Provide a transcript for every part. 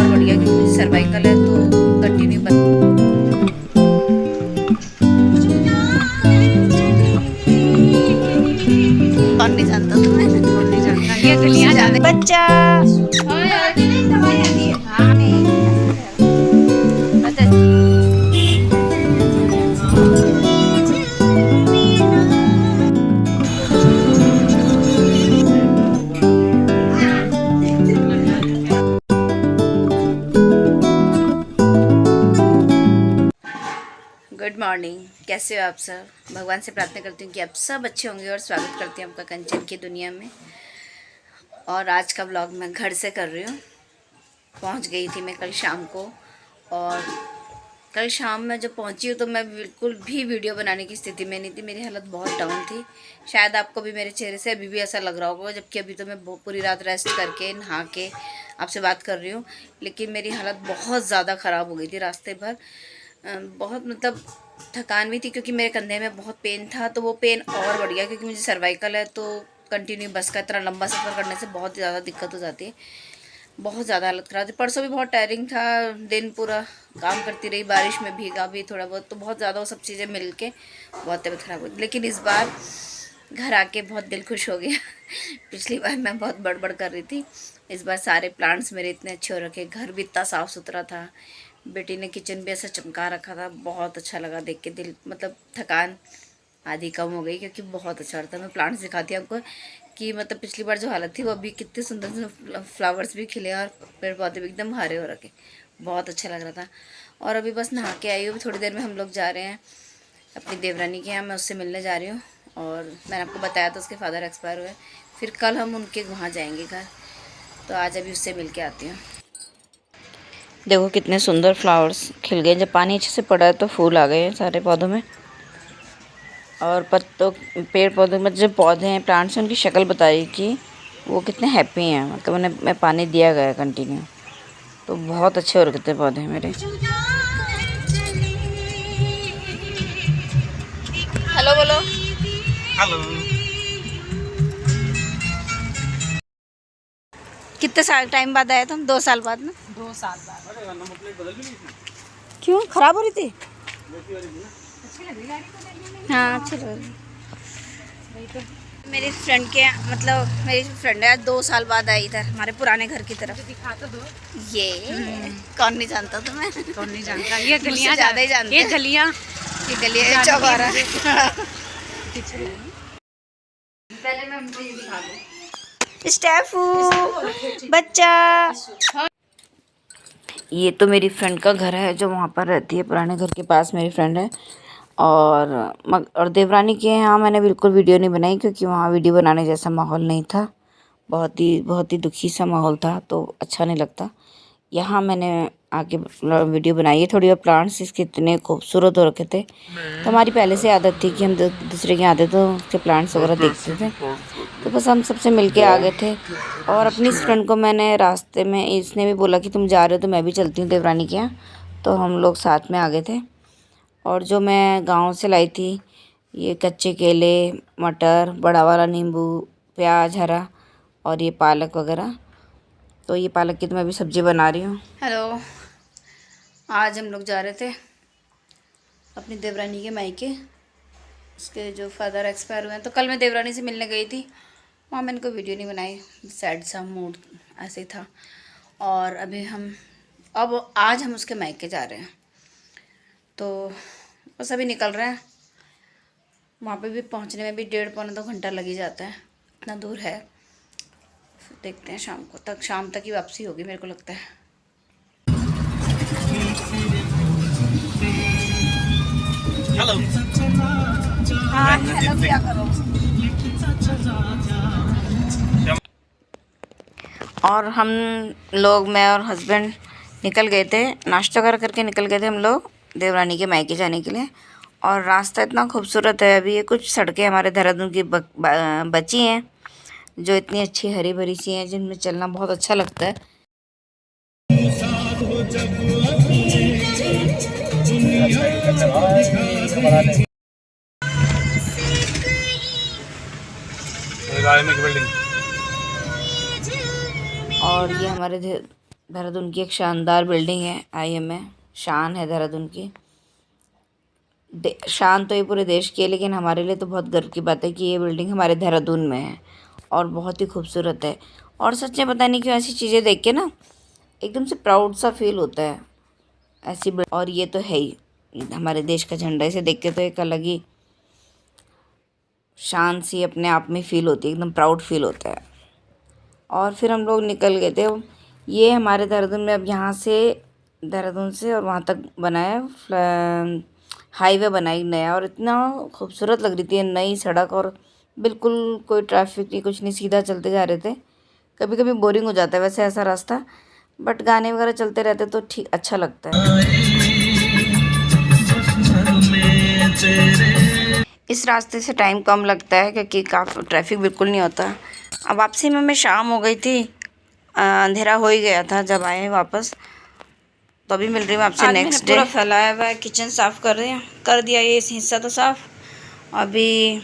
और बढ़िया, क्योंकि मुझे सर्वाइकल है तो कंटिन्यू कौन नहीं जानता, तुम्हें कौन नहीं जानता, ये गलियां जाने बच्चा गुड मॉर्निंग। कैसे हो आप सब? भगवान से प्रार्थना करती हूँ कि आप सब अच्छे होंगे और स्वागत करती हूँ आपका कंचन की दुनिया में। और आज का ब्लॉग मैं घर से कर रही हूँ। पहुँच गई थी मैं कल शाम को, और कल शाम में जब पहुँची हूँ तो मैं बिल्कुल भी वीडियो बनाने की स्थिति में नहीं थी। मेरी हालत बहुत डाउन थी। शायद आपको भी मेरे चेहरे से अभी भी ऐसा लग रहा होगा, जबकि अभी तो मैं पूरी रात रेस्ट करके नहा के आपसे बात कर रही हूँ। लेकिन मेरी हालत बहुत ज़्यादा ख़राब हो गई थी रास्ते भर। बहुत मतलब थकान भी थी, क्योंकि मेरे कंधे में बहुत पेन था। तो वो पेन और बढ़ गया, क्योंकि मुझे सर्वाइकल है तो कंटिन्यू बस का इतना लंबा सफ़र करने से बहुत ज़्यादा दिक्कत हो जाती है। बहुत ज़्यादा हालत ख़राब थी। परसों भी बहुत टायरिंग था, दिन पूरा काम करती रही, बारिश में भीगा भी थोड़ा बहुत, तो बहुत ज़्यादा वो सब चीज़ें मिल के बहुत तबीयत ख़राब हुई। लेकिन इस बार घर आके बहुत दिल खुश हो गया। पिछली बार मैं बहुत बड़बड़ कर रही थी, इस बार सारे प्लांट्स मेरे इतने अच्छे हो रखे, घर भी इतना साफ़ सुथरा था, बेटी ने किचन भी ऐसा चमका रखा था। बहुत अच्छा लगा देख के, दिल मतलब थकान आधी कम हो गई, क्योंकि बहुत अच्छा लगता है। मैं प्लांट्स दिखाती हूँ आपको कि मतलब पिछली बार जो हालत थी वो अभी कितने सुंदर सुंदर फ्लावर्स भी खिले और पेड़ पौधे भी एकदम हरे हो रखे। बहुत अच्छा लग रहा था। और अभी बस नहा के आई हूँ, थोड़ी देर में हम लोग जा रहे हैं अपनी देवरानी के यहाँ। मैं उससे मिलने जा रही हूँ, और मैंने आपको बताया था उसके फादर एक्सपायर हुए। फिर कल हम उनके वहाँ जाएंगे घर, तो आज अभी उससे मिल के आती हूँ। देखो कितने सुंदर फ्लावर्स खिल गए। जब पानी अच्छे से पड़ा है तो फूल आ गए हैं सारे पौधों में। और पत्तों पेड़ पौधों में जो पौधे हैं, प्लांट्स हैं, उनकी शक्ल बताई कि वो कितने हैप्पी हैं। मतलब उन्हें मैं पानी दिया गया कंटिन्यू, तो बहुत अच्छे हो रखे थे पौधे मेरे। हेलो बोलो। हेलो। कितने साल टाइम बाद आया तुम? 2 साल बाद ना? 2 साल बाद। क्यों, खराब हो रही थी? हाँ अच्छी लग रही। मेरी फ्रेंड के मतलब मेरी फ्रेंड है, 2 साल बाद आई इधर हमारे पुराने घर की तरफ। दिखा तो दो। ये कौन नहीं जानता तुम्हें? कौन नहीं जानता, ये गलियां ज़्यादा ही जानते ये हैं। गलियां ये गलियां चौबारा। पहले मैं उनको ये दिखा दूं। स्टेफू बच्चा। ये तो मेरी फ्रेंड का घर है जो वहाँ पर रहती है, पुराने घर के पास मेरी फ्रेंड है। और देवरानी के यहाँ मैंने बिल्कुल वीडियो नहीं बनाई, क्योंकि वहाँ वीडियो बनाने जैसा माहौल नहीं था। बहुत ही दुखी सा माहौल था, तो अच्छा नहीं लगता। यहाँ मैंने आके वीडियो बनाई है थोड़ी। और प्लांट्स इसके इतने खूबसूरत हो रखे थे, तो हमारी पहले से आदत थी कि हम दूसरे के यहाँ आते तो उसके प्लांट्स वगैरह देखते थे। तो बस हम सबसे मिलके आ गए थे। और अपनी इस फ्रेंड को मैंने रास्ते में, इसने भी बोला कि तुम जा रहे हो तो मैं भी चलती हूँ देवरानी के यहाँ, तो हम लोग साथ में आ गए थे। और जो मैं गांव से लाई थी, ये कच्चे केले, मटर, बड़ा वाला नींबू, प्याज हरा, और ये पालक वगैरह। तो ये पालक की तो मैं अभी सब्ज़ी बना रही हूँ। हेलो। आज हम लोग जा रहे थे अपनी देवरानी के मायके। उसके जो फादर एक्सपायर हुए हैं, तो कल मैं देवरानी से मिलने गई थी। वहाँ मैंने कोई वीडियो नहीं बनाई, सैड सा मूड ऐसे ही था। और अब आज हम उसके मायके जा रहे हैं, तो बस अभी निकल रहे हैं। वहाँ पे भी पहुँचने में भी 1.5-पौने 2 घंटा लग ही जाता है, इतना दूर है। फिर देखते हैं शाम तक ही वापसी होगी मेरे को लगता है। हेलो। हाँ हेलो क्या करो। और हम लोग, मैं और हस्बैंड निकल गए थे, नाश्ता करके निकल गए थे हम लोग देवरानी के मायके जाने के लिए। और रास्ता इतना खूबसूरत है। अभी ये कुछ सड़कें हमारे देहरादून की बची हैं, जो इतनी अच्छी हरी भरी सी हैं, जिनमें चलना बहुत अच्छा लगता है। और ये हमारे देहरादून की एक शानदार बिल्डिंग है, IMA, शान है देहरादून की। शान तो ये पूरे देश की है, लेकिन हमारे लिए तो बहुत गर्व की बात है कि ये बिल्डिंग हमारे देहरादून में है और बहुत ही खूबसूरत है। और सच में पता नहीं क्यों ऐसी चीज़ें देख के ना एकदम से प्राउड सा फील होता है। और ये तो है ही हमारे देश का झंडा, इसे देख के तो एक अलग ही शान सी अपने आप में फील होती है, एकदम प्राउड फील होता है। और फिर हम लोग निकल गए थे। ये हमारे देहरादून में अब यहाँ से देहरादून से और वहाँ तक बनाया, हाईवे बनाई नया, और इतना खूबसूरत लग रही थी नई सड़क, और बिल्कुल कोई ट्रैफिक नहीं, कुछ नहीं, सीधा चलते जा रहे थे। कभी कभी बोरिंग हो जाता है वैसे ऐसा रास्ता, बट गाने वगैरह चलते रहते तो ठीक अच्छा लगता है। इस रास्ते से टाइम कम लगता है क्योंकि काफ़ी ट्रैफिक बिल्कुल नहीं होता। अब वापसी में मैं शाम हो गई थी, अंधेरा हो ही गया था जब आए वापस। तो अभी मिल रही हूँ आपसे नेक्स्ट डे। पूरा फैलाया हुआ है, किचन साफ़ कर रहे हैं, कर दिया ये हिस्सा तो साफ़। अभी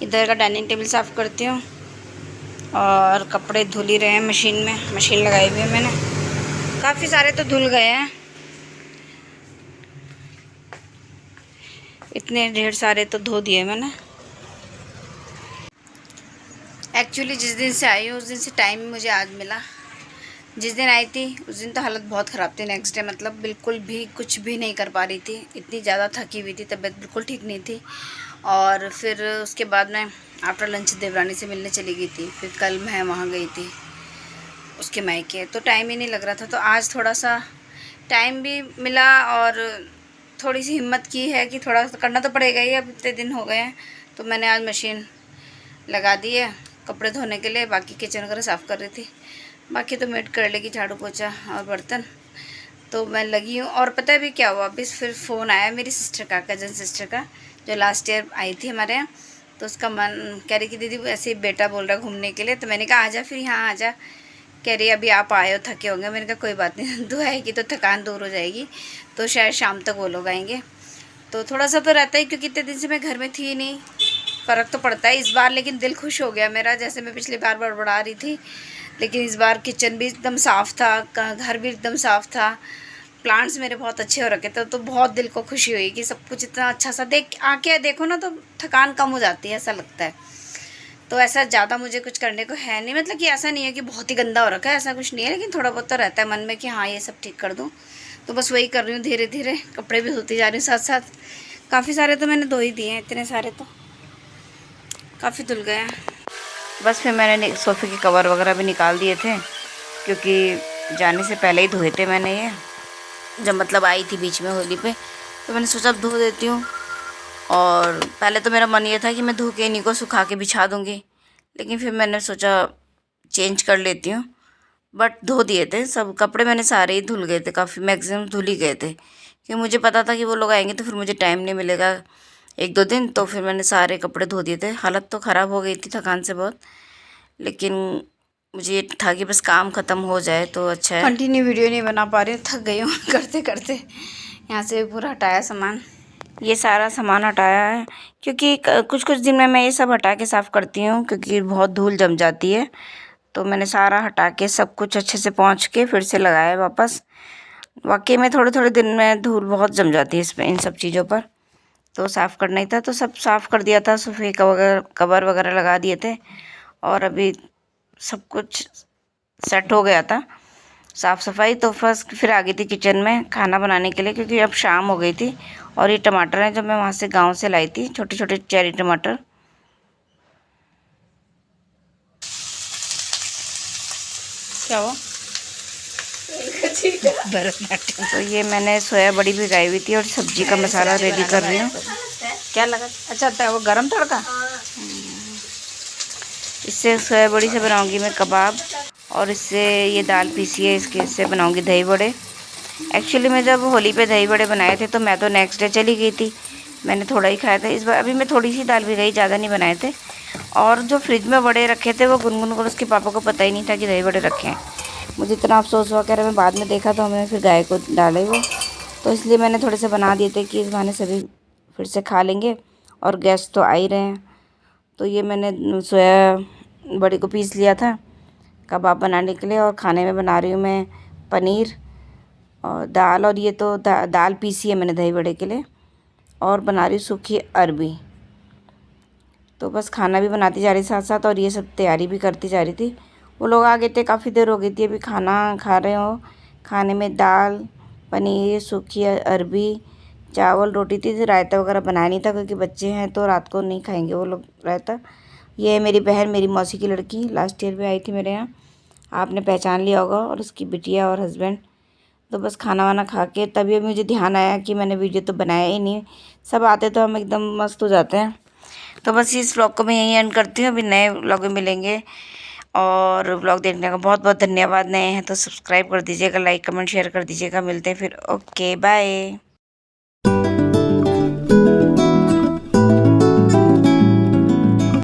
इधर का डाइनिंग टेबल साफ़ करती हूँ, और कपड़े धुल ही रहे हैं मशीन में, मशीन लगाई हुई है मैंने। काफ़ी सारे तो धुल गए हैं, इतने ढेर सारे तो धो दिए मैंने। एक्चुअली जिस दिन से आई हूँ उस दिन से टाइम मुझे आज मिला। जिस दिन आई थी उस दिन तो हालत बहुत ख़राब थी। नेक्स्ट डे मतलब बिल्कुल भी कुछ भी नहीं कर पा रही थी, इतनी ज़्यादा थकी हुई थी, तबीयत बिल्कुल ठीक नहीं थी। और फिर उसके बाद मैं आफ्टर लंच देवरानी से मिलने चली गई थी। फिर कल मैं वहाँ गई थी उसके मायके, तो टाइम ही नहीं लग रहा था। तो आज थोड़ा सा टाइम भी मिला और थोड़ी सी हिम्मत की है कि थोड़ा करना तो पड़ेगा ही, अब इतने दिन हो गए हैं। तो मैंने आज मशीन लगा दी है कपड़े धोने के लिए। बाकी किचन वगैरह साफ़ कर रही थी, बाकी तो मेड कर लेगी झाड़ू पोछा और बर्तन। तो मैं लगी हूँ। और पता है भी क्या हुआ, अभी फिर फ़ोन आया मेरी सिस्टर का, कज़न सिस्टर का, जो लास्ट ईयर आई थी हमारे यहाँ। तो उसका मन कह रही कि दीदी ऐसे ही बेटा बोल रहा घूमने के लिए। तो मैंने कहा आजा फिर यहाँ आजा। कह रही अभी आप आए हो, थके होंगे। मैंने कहा कोई बात नहीं, तू आएगी तो थकान दूर हो जाएगी, तो शायद शाम तक वो लोग आएंगे। तो थोड़ा सा तो रहता ही, क्योंकि इतने दिन से मैं घर में थी नहीं, फ़र्क तो पड़ता है इस बार। लेकिन दिल खुश हो गया मेरा, जैसे मैं पिछली बार बड़बड़ा रही थी, लेकिन इस बार किचन भी एकदम साफ़ था, घर भी एकदम साफ़ था, प्लांट्स मेरे बहुत अच्छे हो रखे थे। तो बहुत दिल को खुशी हुई कि सब कुछ इतना अच्छा सा देख आके देखो ना, तो थकान कम हो जाती है, ऐसा लगता है। तो ऐसा ज़्यादा मुझे कुछ करने को है नहीं, मतलब कि ऐसा नहीं है कि बहुत ही गंदा हो रखा है, ऐसा कुछ नहीं है, लेकिन थोड़ा बहुत तो रहता है मन में कि हाँ ये सब ठीक कर दूँ। तो बस वही कर रही हूँ धीरे धीरे। कपड़े भी धोती जा रही हूँ साथ साथ। काफ़ी सारे तो मैंने धो ही दिए हैं, इतने सारे तो काफ़ी धुल गए हैं। बस फिर मैंने सोफ़े के कवर वगैरह भी निकाल दिए थे, क्योंकि जाने से पहले ही धोए थे मैंने ये, जब मतलब आई थी बीच में होली पे। तो मैंने सोचा अब धो देती हूँ। और पहले तो मेरा मन ये था कि मैं धो के इन्हीं को सुखा के बिछा दूँगी, लेकिन फिर मैंने सोचा चेंज कर लेती हूँ। बट धो दिए थे सब कपड़े, मैंने सारे ही धुल गए थे, काफ़ी मैक्सिमम धुल ही गए थे, क्योंकि मुझे पता था कि वो लोग आएंगे तो फिर मुझे टाइम नहीं मिलेगा 1-2 दिन। तो फिर मैंने सारे कपड़े धो दिए थे। हालत तो ख़राब हो गई थी थकान से बहुत, लेकिन मुझे ये था कि बस काम ख़त्म हो जाए तो अच्छा है। कंटिन्यू वीडियो नहीं बना पा रही हूँ, थक गई हूँ करते करते। यहाँ से पूरा हटाया सामान, ये सारा सामान हटाया है, क्योंकि कुछ कुछ दिन में मैं ये सब हटा के साफ़ करती हूँ, क्योंकि बहुत धूल जम जाती है। तो मैंने सारा हटा के सब कुछ अच्छे से पोंछ के फिर से लगाया वापस। वाकई में थोड़े थोड़े दिन में धूल बहुत जम जाती है इसमें, इन सब चीज़ों पर। तो साफ़ करना ही था, तो सब साफ़ कर दिया था, सोफ़े कवर वगैरह लगा दिए थे, और अभी सब कुछ सेट हो गया था साफ़ सफाई। तो फर्स्ट फिर आ गई थी किचन में खाना बनाने के लिए, क्योंकि अब शाम हो गई थी। और ये टमाटर हैं जो मैं वहाँ से गांव से लाई थी, छोटे छोटे चेरी टमाटर। क्या हुआ? भरतनाट्यम। तो ये मैंने सोया बड़ी भिगाई हुई थी और सब्जी का मसाला रेडी कर रही हूँ। क्या लगा? अच्छा वो गरम तड़का। इससे सोया बड़ी से बनाऊंगी मैं कबाब, और इससे ये दाल पीसी है इससे बनाऊंगी दही बड़े। एक्चुअली मैं जब होली पे दही बड़े बनाए थे तो मैं तो नेक्स्ट डे चली गई थी, मैंने थोड़ा ही खाया था। इस बार अभी मैं थोड़ी सी दाल भिगाई, ज़्यादा नहीं बनाए थे। और जो फ्रिज में बड़े रखे थे वो गुनगुन को उसके पापा को पता ही नहीं था कि दही बड़े रखे हैं। मुझे इतना अफसोस हुआ, कह रहे मैं बाद में देखा तो हमें फिर गाय को डाले वो, तो इसलिए मैंने थोड़े से बना दिए थे कि इस बहाने सभी फिर से खा लेंगे, और गेस्ट तो आ ही रहे हैं। तो ये मैंने सोया बड़ी को पीस लिया था कबाब बनाने के लिए, और खाने में बना रही हूँ मैं पनीर और दाल, और ये तो दाल पीसी है मैंने दही बड़े के लिए, और बना रही सूखी अरबी। तो बस खाना भी बनाती जा रही साथ साथ, और ये सब तैयारी भी करती जा रही थी। वो लोग आ गए थे, काफ़ी देर हो गई थी, अभी खाना खा रहे हो। खाने में दाल, पनीर, सूखी अरबी, चावल, रोटी थी। रायता वगैरह बनाया नहीं था क्योंकि बच्चे हैं तो रात को नहीं खाएंगे वो लोग रायता। ये है मेरी बहन, मेरी मौसी की लड़की, लास्ट ईयर भी आई थी मेरे यहाँ, आपने पहचान लिया होगा, और उसकी बिटिया और हस्बैंड। तो बस खाना वाना खा के तभी अभी मुझे ध्यान आया कि मैंने वीडियो तो बनाया ही नहीं। सब आते तो हम एकदम मस्त हो जाते हैं। तो बस इस व्लॉग को मैं यहीं एंड करती हूँ, अभी नए व्लॉग में मिलेंगे। और व्लॉग देखने का बहुत बहुत धन्यवाद। नए हैं तो सब्सक्राइब कर दीजिएगा, लाइक कमेंट शेयर कर दीजिएगा। मिलते हैं फिर, ओके बाय।